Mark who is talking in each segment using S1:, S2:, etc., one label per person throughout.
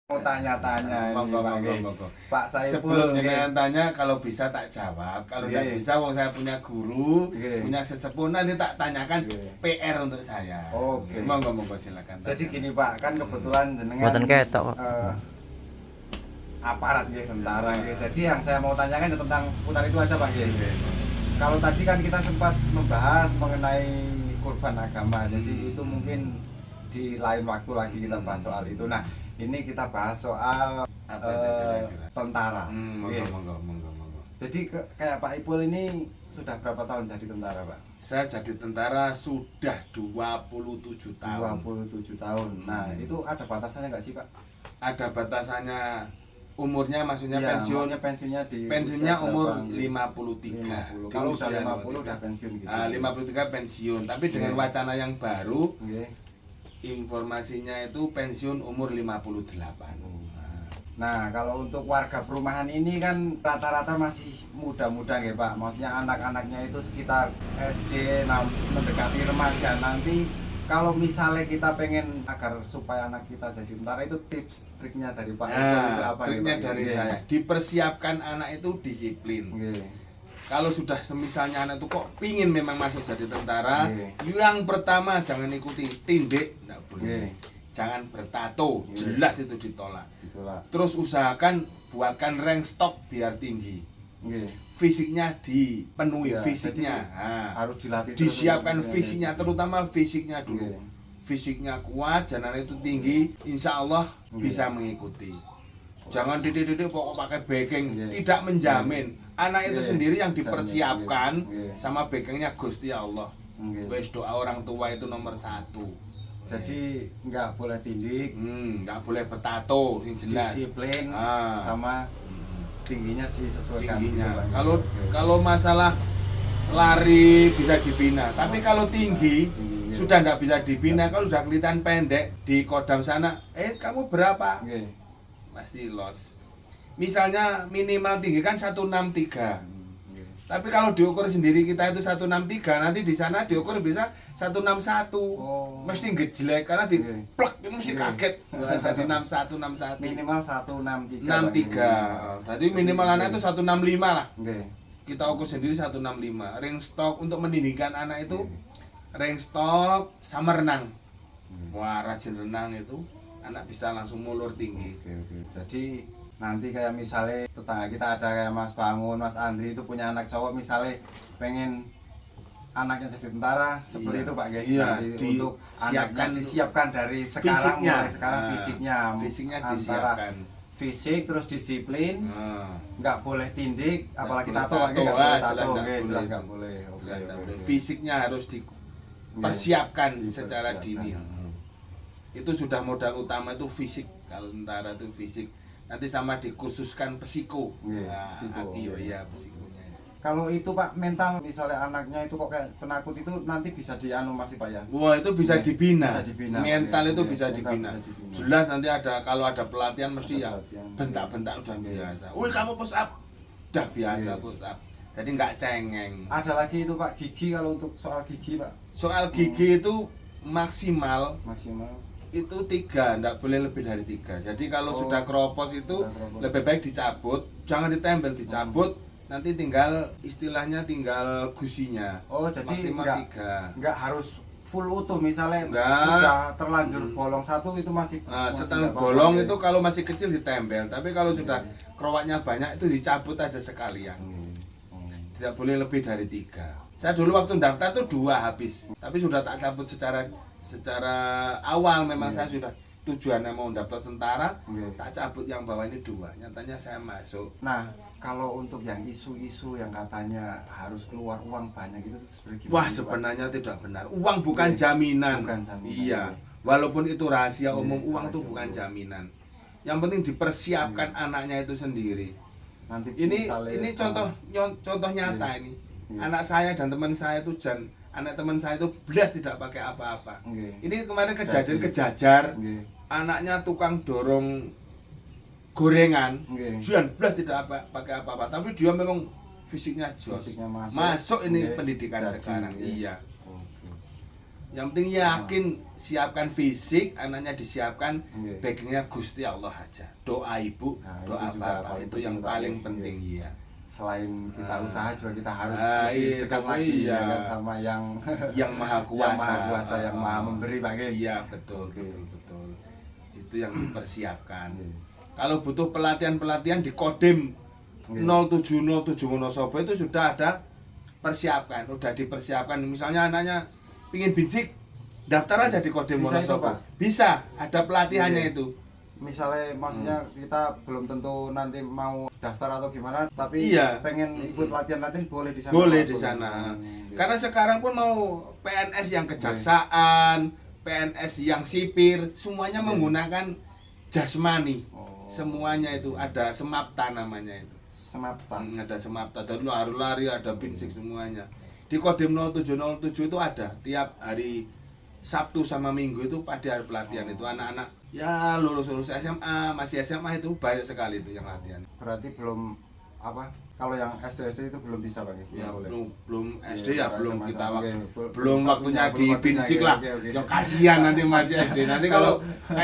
S1: Mau tanya-tanya ini
S2: Monggo.
S1: Pak Saiful.
S2: Sebelum jenengan tanya, kalau bisa tak jawab. Kalau tidak bisa, wong saya punya guru, punya sesepuh, nanti tak tanyakan PR untuk saya.
S1: Oke.
S2: Monggo silakan.
S1: Jadi gini Pak, kan kebetulan jenengan
S3: Buatan ketok.
S1: Aparat nggih, tentara nggih. Jadi yang saya mau tanyakan tentang seputar itu aja Pak nggih. Kalau tadi kan kita sempat membahas mengenai kurban agama. Jadi itu mungkin di lain waktu lagi kita bahas soal itu. Nah, ini kita bahas soal tentara.
S2: Monggo.
S1: Jadi kayak Pak Ipul ini sudah berapa tahun jadi tentara, Pak?
S2: Saya jadi tentara sudah 27 tahun.
S1: 27 tahun. Nah, itu ada batasannya nggak sih, Pak?
S2: Ada batasannya umurnya, maksudnya
S1: Ya,
S2: pensiunnya
S1: pensiunnya
S2: umur
S1: berapa?
S2: 53.
S1: 50. Kalau udah 50 udah pensiun gitu.
S2: 53 pensiun, tapi dengan wacana yang baru
S1: Nggih.
S2: informasinya itu pensiun umur 58.
S1: Nah, kalau untuk warga perumahan ini kan rata-rata masih muda-muda nggih, Pak. Maksudnya anak-anaknya itu sekitar SD, mendekati remaja. Nanti kalau misalnya kita pengen agar supaya anak kita jadi tentara, itu tips triknya dari Pak Ipul itu apa?
S2: Triknya
S1: Pak?
S2: dari saya, dipersiapkan anak itu disiplin.
S1: Nggih.
S2: Kalau sudah semisalnya anak itu kok pingin memang masuk jadi tentara,
S1: Nggih.
S2: yang pertama jangan ikuti tindik, enggak boleh.
S1: Nggih.
S2: Jangan bertato,
S1: Nggih.
S2: jelas itu ditolak.
S1: Itulah.
S2: Terus usahakan buatkan rank stok biar tinggi.
S1: Nggih.
S2: Fisiknya dipenuhi,
S1: Ya,
S2: fisiknya.
S1: jadi
S2: Nah,
S1: harus dilatih terus.
S2: disiapkan
S1: Nggih.
S2: fisiknya, terutama fisiknya dulu.
S1: Nggih.
S2: Fisiknya kuat, jalan itu tinggi, insya Allah
S1: Nggih.
S2: bisa mengikuti. Jangan dididik pokok pakai backing,
S1: Nggih.
S2: tidak menjamin. Anak itu
S1: Nggih.
S2: sendiri yang
S1: Jamin.
S2: dipersiapkan
S1: Nggih.
S2: sama backingnya Gusti Allah.
S1: Nggih.
S2: Wes doa orang tua itu nomor 1.
S1: Jadi nggak boleh tindik,
S2: nggak boleh bertato, yang jelas.
S1: disiplin,
S2: Ah.
S1: sama tingginya disesuaikan.
S2: Tingginya.
S1: gitu, Pak.
S2: Kalau masalah lari bisa dibina, tapi kalau tinggi
S1: Tinggi, iya.
S2: sudah nggak bisa dibina. Kalau sudah kelihatan pendek di kodam sana, kamu berapa?
S1: Nggih.
S2: Pasti los. Misalnya minimal tinggi kan 163.
S1: Nggih.
S2: Tapi kalau diukur sendiri kita itu 163, nanti di sana diukur bisa 161.
S1: Oh.
S2: Mesti gejlek karena di
S1: Oke.
S2: plek itu mesti
S1: Oke.
S2: kaget. Jadi 61.
S1: Minimal 163.
S2: 63. Tadi minimal anak itu 165 lah.
S1: Nggih.
S2: Kita ukur sendiri 165. Ring stok untuk mendidikan anak itu ring stok sama renang. Wah, rajin renang itu anak bisa langsung mulur tinggi.
S1: Oke. Jadi nanti kayak misalnya tetangga kita ada kayak Mas Bangun, Mas Andri itu punya anak cowok, misalnya pengen anaknya jadi tentara seperti
S2: Iya.
S1: itu Pak Nggih.
S2: Iya,
S1: Nanti untuk anaknya disiapkan dari sekarang,
S2: fisiknya.
S1: mulai sekarang
S2: Fisiknya
S1: antara
S2: disiapkan.
S1: fisik terus disiplin,
S2: Nah,
S1: nggak boleh tindik, apalagi
S2: boleh
S1: tato Pak Nggih, nggak
S2: tato.
S1: boleh
S2: Jelas
S1: tato,
S2: nggak
S1: Nggih, jelas
S2: boleh.
S1: nggak boleh. Oke,
S2: nggak
S1: oke,
S2: boleh.
S1: oke.
S2: Fisiknya harus dipersiapkan secara dini. Itu sudah modal utama itu fisik. Kalau tentara itu fisik. Nanti sama dikhususkan psiko.
S1: Iya, psiko.
S2: Hati, ya psikonya itu.
S1: Kalau itu Pak mental, misalnya anaknya itu kok kayak penakut, itu nanti bisa dianu masih Pak ya?
S2: Wah, itu bisa
S1: Iya,
S2: dibina.
S1: bisa dibina.
S2: Mental
S1: Iya,
S2: itu
S1: iya,
S2: bisa
S1: mental
S2: dibina.
S1: bisa dibina.
S2: Jelas nanti kalau ada pelatihan mesti
S1: Ada
S2: ya
S1: pelatihan.
S2: bentak-bentak udah
S1: Iya.
S2: biasa. Wih, kamu push up. Udah biasa
S1: Iya.
S2: push up. Jadi nggak cengeng.
S1: Ada lagi itu Pak gigi, kalau untuk soal gigi Pak
S2: Soal gigi itu maksimal
S1: maksimal.
S2: itu 3, enggak boleh lebih dari 3. Jadi kalau
S1: Oh,
S2: sudah keropos itu
S1: sudah keropos.
S2: lebih baik dicabut, jangan ditempel, dicabut. Nanti tinggal istilahnya tinggal gusinya.
S1: Oh, jadi
S2: maksimal
S1: enggak
S2: 3.
S1: nggak harus full utuh, misalnya
S2: Enggak.
S1: udah terlanjur bolong satu itu masih
S2: Nah,
S1: masih
S2: setelah
S1: nggak apa-apa,
S2: bolong
S1: ya?
S2: itu kalau masih kecil ditempel, tapi kalau sudah kerowaknya banyak itu dicabut aja sekalian. Tidak boleh lebih dari 3. Saya dulu waktu daftar tuh 2 habis, tapi sudah tak cabut secara awal. Memang saya sudah tujuannya mau daftar tentara, tak cabut yang bawah ini 2. Nyatanya saya masuk.
S1: Nah, kalau untuk yang isu-isu yang katanya harus keluar uang banyak itu sebenarnya gimana
S2: Wah,
S1: sih, Pak?
S2: sebenarnya tidak benar. Uang bukan
S1: Iya.
S2: jaminan.
S1: Bukan jaminan,
S2: Iya.
S1: iya.
S2: Walaupun itu rahasia
S1: Iya,
S2: umum, uang itu
S1: rahasia
S2: bukan
S1: umum.
S2: jaminan. Yang penting dipersiapkan anaknya itu sendiri.
S1: Nanti
S2: Ini
S1: misalnya
S2: contoh nyata
S1: Iya.
S2: ini.
S1: Iya.
S2: Anak saya dan teman saya itu anak teman saya itu belas tidak pakai apa-apa.
S1: Nggih.
S2: Ini kemarin kejadian
S1: Jadi.
S2: kejajar,
S1: Nggih.
S2: anaknya tukang dorong gorengan,
S1: Nggih.
S2: Juan belas tidak pakai apa-apa, tapi dia memang fisiknya jos.
S1: Fisiknya masuk.
S2: Masuk ini
S1: Nggih.
S2: pendidikan
S1: Jadi,
S2: sekarang.
S1: nggih.
S2: Iya.
S1: Oke.
S2: Yang penting yakin, siapkan fisik, anaknya disiapkan,
S1: Nggih.
S2: backingnya Gusti Allah aja. Doa ibu,
S1: Nah,
S2: doa
S1: itu juga
S2: bapak
S1: paling
S2: itu yang
S1: penting, Pak.
S2: paling
S1: Iya.
S2: penting iya.
S1: Selain kita
S2: Ah.
S1: usaha juga kita harus
S2: Ah,
S1: lebih
S2: iya,
S1: dekat
S2: itu
S1: lagi
S2: iya.
S1: ya kan sama yang
S2: Yang maha kuasa,
S1: yang maha kuasa, yang maha memberi Pak Nggih.
S2: Iya betul,
S1: Oke.
S2: betul. Itu yang dipersiapkan.
S1: Nggih.
S2: Kalau butuh pelatihan di Kodim
S1: Nggih.
S2: 0707 Wonosobo itu sudah ada persiapkan, udah dipersiapkan. Misalnya anaknya pingin binsik, daftar aja di Kodim
S1: Bisa itu,
S2: Wonosobo.
S1: Pak?
S2: Bisa, ada pelatihannya
S1: Nggih.
S2: itu.
S1: Misalnya maksudnya kita belum tentu nanti mau daftar atau gimana, tapi
S2: Iya.
S1: pengen ikut latihan-latihan boleh di sana.
S2: Boleh
S1: Pak?
S2: di sana.
S1: Nggih.
S2: Karena sekarang pun mau PNS yang kejaksaan, PNS yang sipir, semuanya
S1: Nggih.
S2: menggunakan jasmani.
S1: Oh.
S2: Semuanya itu ada semapta namanya itu.
S1: Semapta.
S2: Ada semapta, ada lari-lari, ada binsik semuanya. Di Kodim 0707 itu ada tiap hari Sabtu sama Minggu itu pada pelatihan itu anak-anak ya lulus SMA, masih SMA itu banyak sekali itu yang latihan.
S1: Berarti belum apa? Kalau yang SD itu belum bisa Pak Nggih?
S2: Ya
S1: Belum boleh.
S2: belum SD
S1: Iya,
S2: ya belum
S1: sama-sama.
S2: kita
S1: Oke,
S2: belum waktunya di
S1: belum waktunya,
S2: binsik
S1: oke,
S2: lah.
S1: oke.
S2: Ya kasihan nanti masih SD. Nanti kalau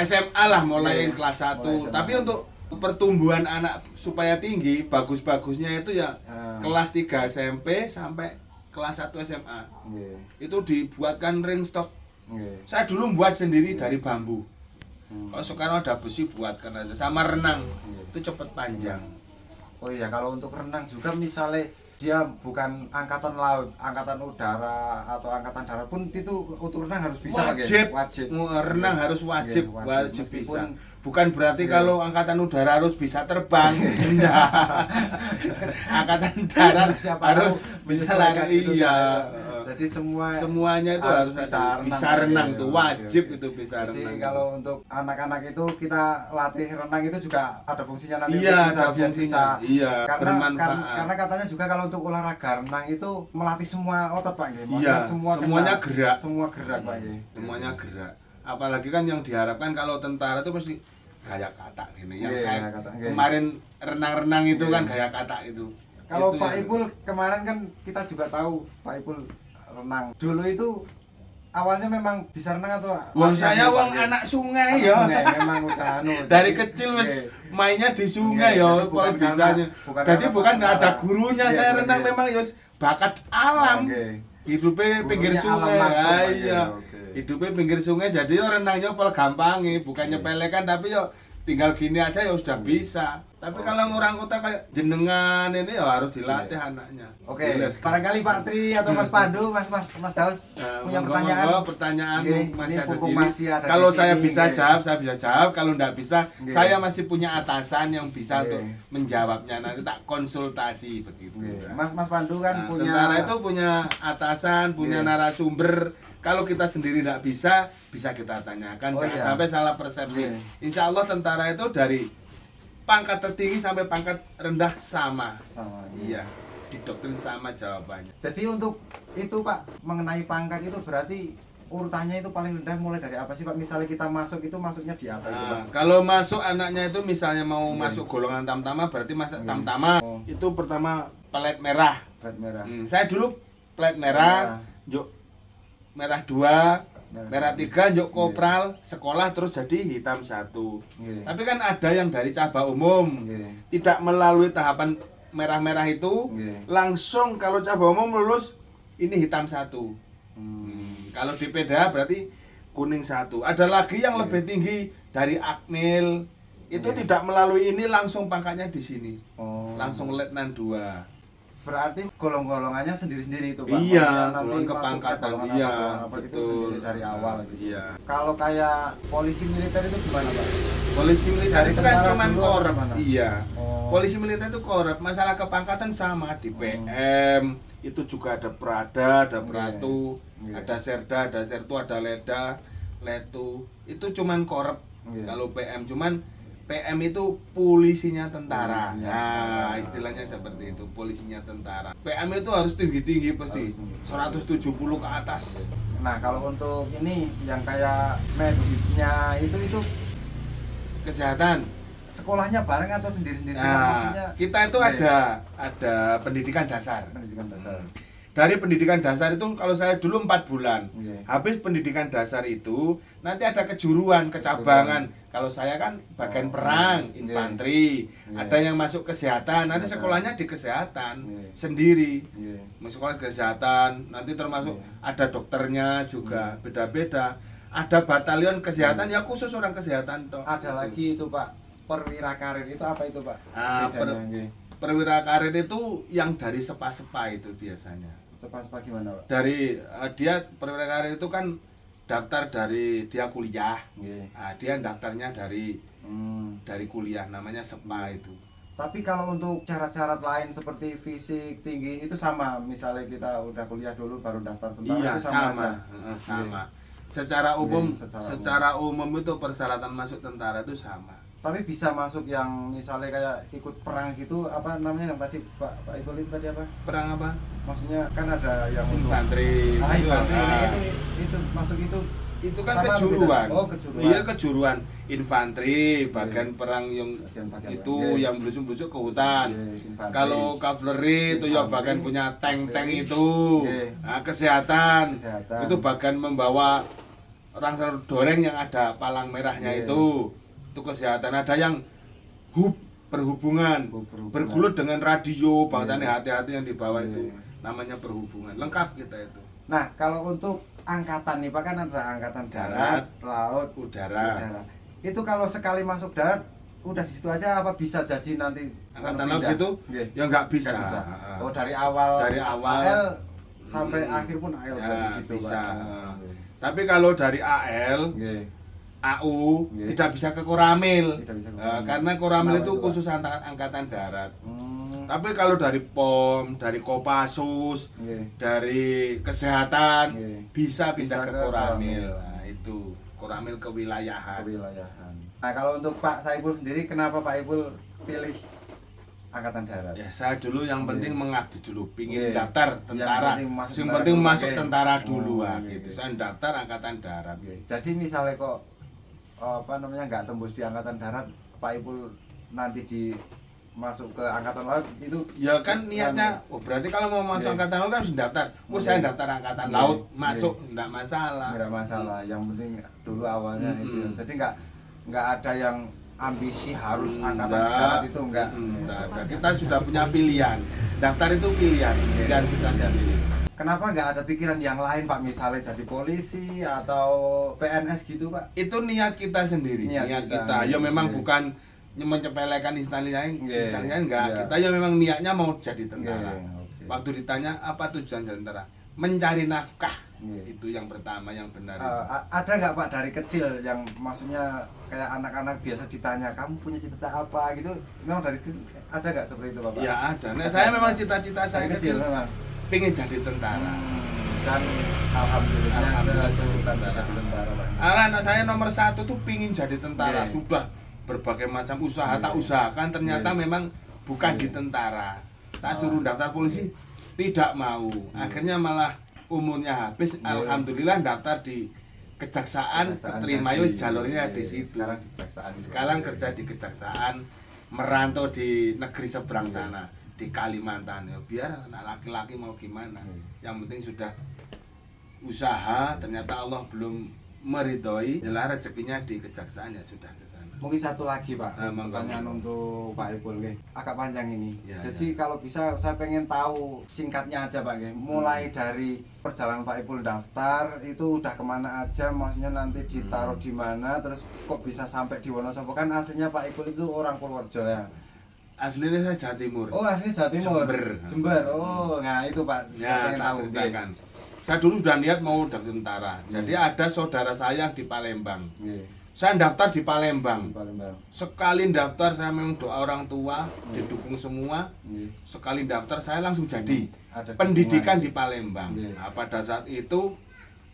S2: SMA lah mulai
S1: Iya,
S2: kelas 1.
S1: mulai SMA.
S2: Tapi untuk pertumbuhan anak supaya tinggi, bagus-bagusnya itu ya kelas 3 SMP sampai kelas 1 SMA.
S1: Nggih.
S2: Itu dibuatkan ring stok.
S1: Nggih.
S2: Saya dulu buat sendiri dari bambu.
S1: Hmm.
S2: Kalau sekarang ada besi buatkan aja sama renang.
S1: Iya.
S2: Itu cepet panjang.
S1: Oh iya, kalau untuk renang juga misalnya dia bukan angkatan laut, angkatan udara atau angkatan darat pun itu untuk renang harus bisa Pak Nggih?
S2: Wajib.
S1: Wajib.
S2: Renang harus wajib,
S1: Iya,
S2: wajib
S1: Meskipun
S2: bisa. Bukan berarti
S1: Iya.
S2: kalau angkatan udara harus bisa terbang. Enggak. Angkatan darat
S1: siapa
S2: harus
S1: tahu
S2: bisa
S1: menyesuaikan
S2: lari.
S1: itu,
S2: Iya.
S1: Pak. Jadi
S2: Semuanya itu harus bisa renang
S1: Pak.
S2: tuh,
S1: Iya,
S2: wajib
S1: oke.
S2: itu bisa
S1: Jadi
S2: renang.
S1: kalau untuk anak-anak itu kita latih renang itu juga ada fungsinya nanti
S2: Iya,
S1: untuk
S2: ada
S1: biar
S2: fungsinya. Iya,
S1: karena
S2: bermanfaat.
S1: karena katanya juga kalau untuk olahraga renang itu melatih semua otot Pak Nggih.
S2: Iya,
S1: Maksudnya
S2: semuanya
S1: kena-
S2: gerak.
S1: Semua gerak Pak Nggih.
S2: Semuanya gerak. Apalagi kan yang diharapkan kalau tentara itu mesti gaya kata gini. Yang
S1: Iya,
S2: saya
S1: gaya kata, iya.
S2: kemarin renang-renang itu
S1: Iya.
S2: kan gaya kata itu.
S1: Kalau
S2: Itu
S1: Pak
S2: yang-
S1: Ipul kemarin kan kita juga tahu Pak Ipul renang. Dulu itu awalnya memang bisa renang atau
S2: Wong
S1: latihan
S2: saya
S1: dulu, Pak
S2: wong
S1: Nggih?
S2: anak sungai
S1: Anak
S2: ya.
S1: sungai, memang udah anu.
S2: Dari
S1: Jadi-
S2: kecil wis
S1: Nggih.
S2: mainnya di sungai
S1: Nggih,
S2: ya,
S1: jadi
S2: kalau
S1: bukan
S2: bisanya.
S1: karena- bukan
S2: Jadi
S1: karena
S2: bukan
S1: pas
S2: ada
S1: tentara.
S2: gurunya,
S1: Iya,
S2: saya
S1: iya,
S2: renang
S1: iya.
S2: memang ya bakat alam.
S1: Oke.
S2: Hidupnya pinggir
S1: Gurunya
S2: sungai.
S1: alam langsung,
S2: Ah,
S1: Pak,
S2: iya.
S1: oke.
S2: Hidupnya pinggir sungai jadi yo renangnya pel gampangi, bukan nyepelekan tapi yo tinggal gini aja ya sudah bisa. Tapi
S1: Oke.
S2: kalau orang kota kayak jenengan ini ya harus dilatih
S1: Iya.
S2: anaknya.
S1: Oke,
S2: Boleh.
S1: barangkali Pak Tri atau Mas Pandu, Mas Daus
S2: Nah,
S1: punya
S2: monggo,
S1: pertanyaan.
S2: monggo, pertanyaan
S1: Nggih,
S2: masih
S1: ini
S2: ada
S1: mumpung
S2: sini.
S1: masih ada
S2: Kalau
S1: di
S2: saya
S1: sini,
S2: bisa
S1: nggih.
S2: jawab, saya bisa jawab. Kalau enggak bisa,
S1: Nggih.
S2: saya masih punya atasan yang bisa
S1: Nggih.
S2: untuk menjawabnya. Nanti tak konsultasi begitu.
S1: Nggih. Mas Pandu kan
S2: Nah,
S1: punya
S2: tentara itu punya atasan, punya
S1: Nggih.
S2: narasumber. Kalau kita sendiri tidak bisa kita tanyakan.
S1: Oh,
S2: Jangan
S1: iya.
S2: sampai salah persepsi.
S1: Nggih.
S2: Insya Allah tentara itu dari pangkat tertinggi sampai pangkat rendah sama.
S1: sama.
S2: Iya, didoktrin sama jawabannya.
S1: Jadi untuk itu Pak, mengenai pangkat itu berarti urutannya itu paling rendah mulai dari apa sih Pak? Misalnya kita masuk itu masuknya di apa itu Pak?
S2: Nah, kalau masuk anaknya itu misalnya mau
S1: Nggih.
S2: masuk golongan tamtama berarti masuk
S1: Nggih.
S2: tamtama.
S1: Oh.
S2: Itu pertama pelet merah.
S1: Plat merah.
S2: Saya dulu pelet merah, juk merah 2, merah 3, juk kopral, sekolah terus jadi hitam 1.
S1: Nggih.
S2: Tapi kan ada yang dari cabang umum
S1: Nggih.
S2: tidak melalui tahapan merah-merah itu,
S1: Nggih.
S2: langsung kalau cabang umum lulus ini hitam 1.
S1: Hmm.
S2: Kalau di PDA berarti kuning 1. Ada lagi yang
S1: Iya.
S2: lebih tinggi dari Akmil. Itu
S1: Iya.
S2: tidak melalui ini langsung pangkatnya di sini.
S1: Oh.
S2: Langsung letnan 2.
S1: Berarti golong-golongannya sendiri-sendiri itu Pak.
S2: Iya,
S1: Maksudnya nanti
S2: golongan
S1: masuk ke
S2: kepangkatan.
S1: golongan
S2: Iya,
S1: apa itu
S2: betul.
S1: sendiri dari awal gitu.
S2: Iya.
S1: Kalau kayak polisi militer itu gimana Pak?
S2: Polisi militer
S1: Dari
S2: itu kan
S1: tentara
S2: cuman
S1: dulu
S2: korup.
S1: apa gimana?
S2: Iya.
S1: Oh.
S2: Polisi militer itu korup. Masalah kepangkatan sama di PM. Itu juga ada Prada, ada
S1: Iya.
S2: Pratu,
S1: Iya.
S2: ada Serda, ada Sertu, ada Leda, Letu. Itu cuman korup.
S1: Iya.
S2: Kalau PM cuman PM itu polisinya tentara.
S1: Polisinya
S2: Nah,
S1: tentara.
S2: istilahnya seperti itu, polisinya tentara. PM itu harus tinggi-tinggi pasti.
S1: Harus tinggi.
S2: 170 ke atas.
S1: Nah, kalau untuk ini yang kayak medisnya itu
S2: Kesehatan.
S1: sekolahnya bareng atau sendiri-sendiri?
S2: Nah,
S1: Maksudnya
S2: kita itu
S1: Iya.
S2: ada pendidikan dasar.
S1: pendidikan dasar.
S2: Dari pendidikan dasar itu kalau saya dulu 4 bulan.
S1: Nggih.
S2: Habis pendidikan dasar itu nanti ada kejuruan, kecabangan. Kalau saya kan bagian perang,
S1: Nggih.
S2: infanteri,
S1: Nggih.
S2: ada yang masuk kesehatan, nanti
S1: Kesehatan.
S2: sekolahnya di kesehatan
S1: Nggih.
S2: sendiri.
S1: Nggih.
S2: Masuk sekolah kesehatan, nanti termasuk
S1: Nggih.
S2: ada dokternya juga, beda-beda. Ada batalion kesehatan ya khusus orang kesehatan toh.
S1: Ada lagi itu Pak, perwira karir itu apa itu Pak?
S2: Ah,
S1: Bedanya, nggih.
S2: Perwira karir itu yang dari sepa-sepa itu biasanya.
S1: Sepas gimana Pak?
S2: Dari dia perwira karir itu kan daftar dari dia kuliah.
S1: Nggih.
S2: Nah, dia daftarnya dari
S1: Hmm.
S2: kuliah namanya sepa itu.
S1: Tapi kalau untuk syarat-syarat lain seperti fisik tinggi itu sama, misalnya kita udah kuliah dulu baru daftar tentara
S2: Iya
S1: itu
S2: sama,
S1: aja.
S2: sama. Secara umum,
S1: Iya,
S2: secara umum itu persyaratan masuk tentara itu sama.
S1: Tapi bisa masuk yang misalnya kayak ikut perang gitu, apa namanya yang tadi Pak Ibu tadi apa?
S2: Perang apa?
S1: Maksudnya kan ada yang untuk
S2: Infanteri.
S1: infanteri
S2: Ah.
S1: itu masuk
S2: Itu kan
S1: sama
S2: kejuruan.
S1: beda? Oh, kejuruan.
S2: Iya kejuruan. Infanteri, bagian
S1: Iya.
S2: perang yang
S1: Bagian-bagian,
S2: itu
S1: iya.
S2: yang belusuk-belusuk ke hutan.
S1: Iya, infanteri.
S2: Kalau cavalry itu ya
S1: Infanteri.
S2: bagian punya tank-tank
S1: Infanteri.
S2: itu.
S1: Iya.
S2: Nah, kesehatan.
S1: Kesehatan.
S2: Itu bagian membawa orang doreng yang ada palang merahnya
S1: Iya.
S2: itu. Itu kesehatan. Ada yang perhubungan.
S1: Perhubungan.
S2: Bergulut dengan radio, bangsanya
S1: Iya.
S2: hati-hati yang dibawa
S1: Iya.
S2: itu. Namanya perhubungan. Lengkap kita itu.
S1: Nah, kalau untuk angkatan nih Pak kan ada angkatan darat,
S2: Darat,
S1: laut,
S2: udara.
S1: Itu kalau sekali masuk darat udah di situ aja apa bisa jadi nanti
S2: Angkatan
S1: pindah?
S2: laut gitu?
S1: Nggih.
S2: Ya nggak bisa.
S1: Nggak bisa.
S2: Ah.
S1: Oh, dari awal
S2: Dari awal.
S1: AL sampai
S2: Hmm.
S1: akhir pun AL
S2: Ya,
S1: berarti gitu,
S2: bisa.
S1: Pak.
S2: Ah. Tapi kalau dari AL,
S1: Nggih.
S2: AU
S1: Nggih.
S2: tidak bisa ke Koramil.
S1: Tidak bisa ke
S2: Ah,
S1: Koramil.
S2: karena Koramil
S1: Kenapa
S2: itu
S1: itu, Pak?
S2: khusus angkatan darat.
S1: Hmm.
S2: Tapi kalau dari POM, dari Kopassus,
S1: Nggih.
S2: dari kesehatan
S1: Nggih.
S2: bisa
S1: Bisa
S2: pindah ke
S1: ke
S2: Koramil.
S1: Koramil.
S2: Nah, itu Koramil kewilayahan.
S1: Kewilayahan. Nah, kalau untuk Pak Saiful sendiri kenapa Pak Saiful pilih angkatan darat?
S2: Ya, saya dulu yang penting
S1: Nggih.
S2: mengabdi dulu, pingin
S1: Nggih.
S2: daftar
S1: Yang
S2: tentara.
S1: penting masuk
S2: Yang
S1: tentara
S2: penting
S1: dulu,
S2: masuk
S1: nggih.
S2: tentara dulu,
S1: Oh,
S2: ah,
S1: nggih,
S2: gitu.
S1: nggih.
S2: Saya daftar angkatan darat.
S1: Jadi misalnya kok apa namanya nggak tembus di angkatan darat, Pak Ipul nanti masuk ke angkatan laut itu
S2: Ya kan niatnya, oh berarti kalau mau masuk
S1: Nggih.
S2: angkatan laut kan harus daftar. Oh
S1: Nggih.
S2: saya daftar angkatan
S1: Nggih.
S2: laut,
S1: Nggih.
S2: masuk enggak masalah.
S1: nggak masalah. Yang penting dulu awalnya itu.
S2: Mm-mm.
S1: Jadi nggak ada yang ambisi harus angkatan
S2: Enggak.
S1: darat itu enggak.
S2: Enggak ada. Kita sudah punya pilihan. Daftar itu pilihan kita sendiri.
S1: Kenapa nggak ada pikiran yang lain Pak, misalnya jadi polisi atau PNS gitu Pak?
S2: Itu niat kita sendiri,
S1: Niat
S2: niat
S1: kita.
S2: kita. Ya memang
S1: Nggih.
S2: bukan mencepelekan instansi lain,
S1: Nggih.
S2: enggak.
S1: Iya.
S2: Kita ya memang niatnya mau jadi tentara.
S1: Nggih, oke.
S2: Waktu ditanya apa tujuan jadi tentara? Mencari nafkah.
S1: Nggih.
S2: Itu yang pertama yang benar.
S1: Ada nggak Pak dari kecil yang maksudnya kayak anak-anak biasa ditanya kamu punya cita-cita apa gitu, memang dari kecil ada nggak seperti itu Bapak?
S2: Ya ada. Nah, saya memang cita-cita saya
S1: Dari kecil
S2: kecil
S1: memang.
S2: pengen jadi tentara.
S1: Dan alhamdulillah
S2: Alhamdulillah,
S1: sultan
S2: jadi
S1: jadi tentara Pak.
S2: Anak saya nomor 1 tuh pingin jadi tentara.
S1: Nggih.
S2: Sudah berbagai macam usaha tak
S1: Nggih.
S2: usahakan, ternyata
S1: Nggih.
S2: memang bukan di
S1: Nggih.
S2: tentara. Tak
S1: Oh.
S2: suruh daftar polisi, tidak mau. Akhirnya malah umurnya habis.
S1: Nggih.
S2: Alhamdulillah daftar di kejaksaan, keterima
S1: jadi.
S2: wis jalurnya di
S1: Nggih,
S2: situ.
S1: Sekarang di kejaksaan.
S2: Sekarang kerja di kejaksaan, merantau di negeri seberang
S1: Nggih.
S2: sana, di Kalimantan. Ya biar anak laki-laki mau gimana.
S1: Nggih.
S2: Yang penting sudah usaha, ternyata Allah belum meridhoi, jelas rezekinya di kejaksaan ya sudah ke sana.
S1: Mungkin satu lagi Pak,
S2: Monggo.
S1: pertanyaan untuk Pak Ipul nggih. Agak panjang ini.
S2: Ya,
S1: Jadi kalau bisa saya pengen tahu singkatnya aja Pak nggih. Mulai dari perjalanan Pak Ipul daftar itu udah kemana aja, maksudnya nanti ditaruh di mana, terus kok bisa sampai di Wonosobo, kan aslinya Pak Ipul itu orang Purworejo ya.
S2: Aslinya saya Jawa Timur.
S1: Oh asli Jawa Timur.
S2: Jember.
S1: Jember. Oh, nah itu Pak.
S2: Ya,
S1: pengen
S2: tak
S1: tahu,
S2: ceritakan.
S1: nggih.
S2: Saya dulu sudah niat mau daftar tentara. Jadi ada saudara saya di Palembang.
S1: Nggih.
S2: Saya daftar di Palembang.
S1: Di Palembang.
S2: Sekali daftar saya memang doa orang tua, didukung semua.
S1: Nggih.
S2: Sekali daftar saya langsung jadi
S1: Ada
S2: pendidikan
S1: dukungan.
S2: di Palembang.
S1: Nggih.
S2: Nah, pada saat itu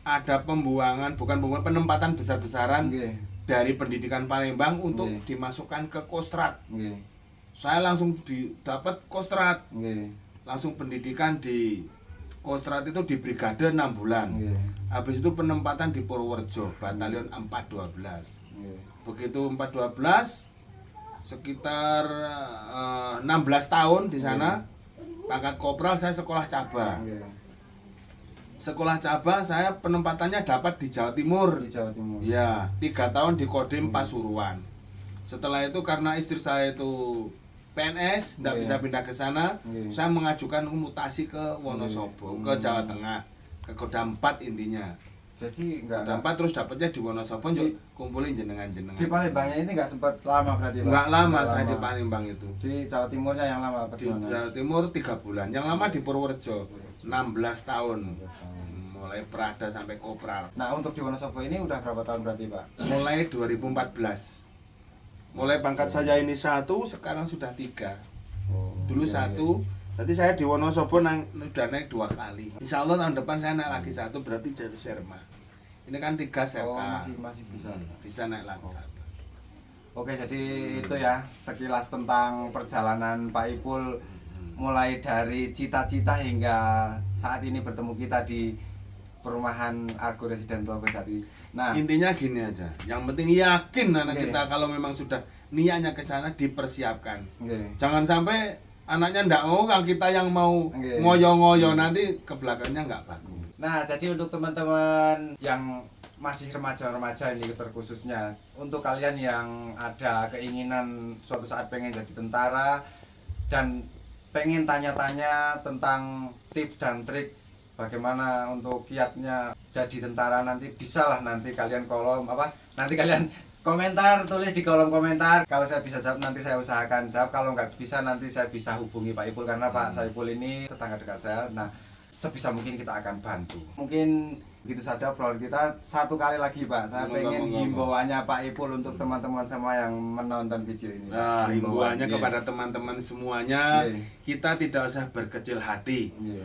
S2: ada pembuangan, bukan pembuangan, penempatan besar-besaran
S1: Nggih.
S2: dari pendidikan Palembang untuk
S1: Nggih.
S2: dimasukkan ke Kostrad.
S1: Nggih.
S2: Saya langsung dapat Kostrad,
S1: Nggih.
S2: langsung pendidikan di Kostrad itu di brigade 6 bulan.
S1: Nggih.
S2: Habis itu penempatan di Purworejo, batalion 412.
S1: Nggih.
S2: Begitu 412 sekitar 16 tahun di sana. Pangkat kopral saya sekolah cabang.
S1: Nggih.
S2: sekolah cabang saya penempatannya dapat di Jawa Timur.
S1: Di Jawa Timur.
S2: Ya, 3 tahun di Kodim Pasuruan. Setelah itu karena istri saya itu PNS, tidak
S1: Iya.
S2: bisa pindah ke sana,
S1: Iya.
S2: saya mengajukan mutasi ke Wonosobo,
S1: Iya.
S2: ke Jawa Tengah, ke Kodam 4 intinya.
S1: Jadi enggak
S2: Kodam 4 terus dapatnya di Wonosobo,
S1: Di-
S2: kumpulin jenengan-jenengan.
S1: di Palembangnya ini enggak sempat lama berarti, Pak?
S2: Enggak lama
S1: Nggak
S2: saya di
S1: lama.
S2: Palembang itu.
S1: Di Jawa Timurnya yang lama apa
S2: Di
S1: gimana?
S2: Jawa Timur 3 bulan, yang lama di Purworejo 16 tahun. Mulai Prada sampai Kopral.
S1: Nah, untuk di Wonosobo ini udah berapa tahun berarti, Pak?
S2: Mulai 2014. Mulai pangkat saya ini 1, sekarang sudah 3. Dulu
S1: Iya,
S2: 1, tadi saya di Wonosobo sudah naik 2 kali. Insya Allah tahun depan saya naik lagi 1, berarti jadi Serma. Ini kan 3
S1: iya. Oh,
S2: Serka.
S1: masih bisa.
S2: Bisa naik lagi 1.
S1: Oke, jadi itu ya sekilas tentang perjalanan Pak Ipul mulai dari cita-cita hingga saat ini bertemu kita di perumahan Argo Residen Tlogo Jati. Nah,
S2: Intinya gini aja, yang penting yakin anak
S1: Oke.
S2: kita kalau memang sudah niatnya ke sana dipersiapkan.
S1: oke.
S2: Jangan sampai anaknya ndak mau, kalau kita yang mau
S1: Oke.
S2: ngoyo-ngoyo nanti ke belakangnya nggak bagus.
S1: Nah, jadi untuk teman-teman yang masih remaja-remaja ini terkhususnya, untuk kalian yang ada keinginan suatu saat pengen jadi tentara dan pengen tanya-tanya tentang tips dan trik bagaimana untuk kiatnya jadi tentara, nanti bisalah nanti kalian nanti kalian komentar, tulis di kolom komentar. Kalau saya bisa jawab nanti saya usahakan jawab, kalau nggak bisa nanti saya bisa hubungi Pak Ipul karena Pak Saipul ini tetangga dekat saya. Nah, sebisa mungkin kita akan bantu. Mungkin begitu saja obrolan kita. Satu kali lagi, Pak, saya pengen himbauannya Pak Ipul untuk teman-teman semua yang menonton video ini.
S2: Nah, himbauannya
S1: Iya.
S2: kepada teman-teman semuanya,
S1: Iya.
S2: kita tidak usah berkecil hati.
S1: Iya.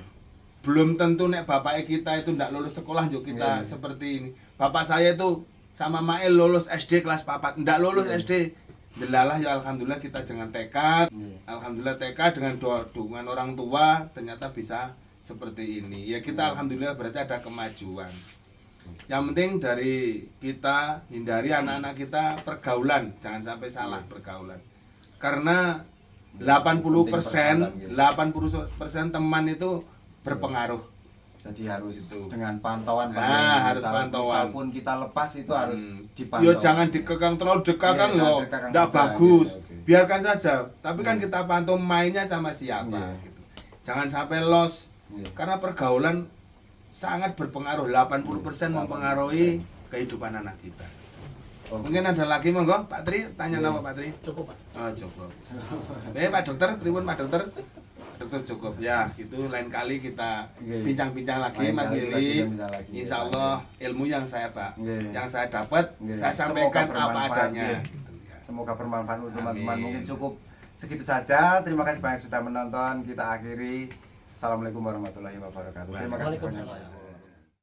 S2: Belum tentu nek bapak kita itu tidak lulus sekolah yuk kita
S1: Iya.
S2: seperti ini. Bapak saya itu sama Mael lulus SD kelas 4, tidak lulus
S1: Iya.
S2: SD. Delalah ya alhamdulillah kita dengan tekad.
S1: Iya.
S2: Alhamdulillah tekad dengan dukungan orang tua ternyata bisa seperti ini. Ya kita alhamdulillah berarti ada kemajuan. Yang penting dari kita hindari anak-anak kita pergaulan, jangan sampai salah pergaulan. Karena 80% 80% teman itu berpengaruh.
S1: Jadi harus
S2: Gitu.
S1: dengan pantauan Pak.
S2: Nah, harus
S1: Misal-
S2: pantauan.
S1: misal pun kita lepas itu harus dipantau.
S2: Yo jangan dikekang terlalu dekat
S1: Iya,
S2: kan
S1: jangan
S2: yo,
S1: dikekang
S2: enggak
S1: juga,
S2: bagus.
S1: iya, oke.
S2: Biarkan saja. Tapi kan
S1: Iya.
S2: kita pantau mainnya sama siapa
S1: Iya.
S2: gitu. Jangan sampai lost.
S1: Iya.
S2: Karena pergaulan sangat berpengaruh, 80% mempengaruhi kehidupan anak kita.
S1: Oke.
S2: Mungkin ada lagi monggo Pak Tri, tanya
S1: Iya.
S2: nama Pak Tri.
S3: Cukup, Pak.
S2: Oh, cukup. Pak dokter, pripun Pak dokter? Dokter cukup ya, gitu lain kali kita
S1: Iya.
S2: bincang-bincang lagi
S1: Lain
S2: Mas
S1: kali kita
S2: Lili.
S1: bincang-bincang lagi.
S2: Insya Allah ilmu yang saya
S1: Iya.
S2: yang saya dapat
S1: Iya.
S2: saya
S1: Semoga
S2: sampaikan apa
S1: bermanfaat,
S2: adanya.
S1: iya.
S2: Gitu, ya.
S1: Semoga bermanfaat untuk teman-teman.
S2: Amin.
S1: Mungkin cukup segitu saja. Terima kasih banyak sudah menonton. Kita akhiri. Assalamualaikum warahmatullahi wabarakatuh. Terima kasih banyak Pak Ipul.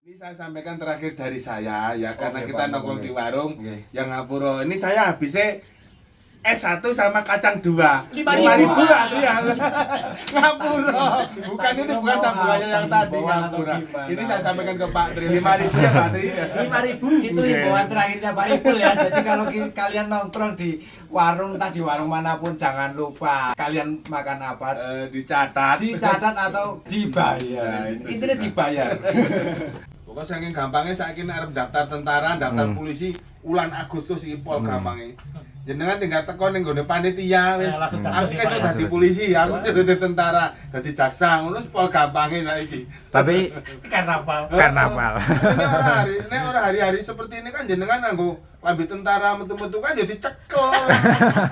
S2: Ini saya sampaikan terakhir dari saya ya karena
S1: Oke,
S2: kita
S1: Pak,
S2: nongkrong
S1: oke.
S2: di warung
S1: Oke.
S2: yang Ngapura. Ini saya habisnya S1 sama kacang 2
S3: 5.000.
S2: 5.000 Adrian Ngapura bukan ini bukan sambungannya yang tadi
S1: Himbauan atau
S2: Ngapura
S1: gimana?
S2: ini saya sampaikan ke Pak Tri 5.000 ya Pak Tri
S3: 5.000.
S1: Itu himbauan terakhirnya Pak Ipul ya. Jadi kalau kalian nongkrong di warung, entah di warung manapun, jangan lupa kalian makan apa
S2: dicatat
S1: dicatat atau dibayar.
S2: Nah, itu
S1: Intinya
S2: sudah.
S1: dibayar.
S2: pokoknya saking gampangnya saya kira arep daftar tentara daftar polisi ulan Agustus iki pol gampangnya jenengan tinggal teko ning gone panitia wis
S3: Ya, langsung
S2: aku
S3: daftar sih,
S2: kesuk
S3: Pak.
S2: dadi polisi aku dadi tentara dadi jaksa ngono wis pol gampangnya saiki
S4: Tapi
S3: Karnaval.
S4: karnaval.
S2: Ini orang hari-hari seperti ini kan jenengan nganggo lambi tentara metu-metu kan jadi cekel.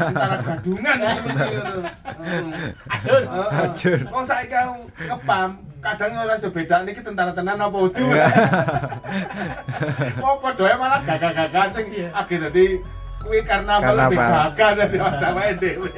S2: Tentara gadungan gitu.
S3: Ajur.
S4: Ajur.
S2: Wong saiki aku ngepam, kadang ora iso bedakne iki tentara tenan apa udu. Kok padha malah gagah-gagahan sing
S3: Iya.
S2: akhir dadi kuwi karnaval lebih
S4: Karnaval.
S2: gagah dadi awake dhewe.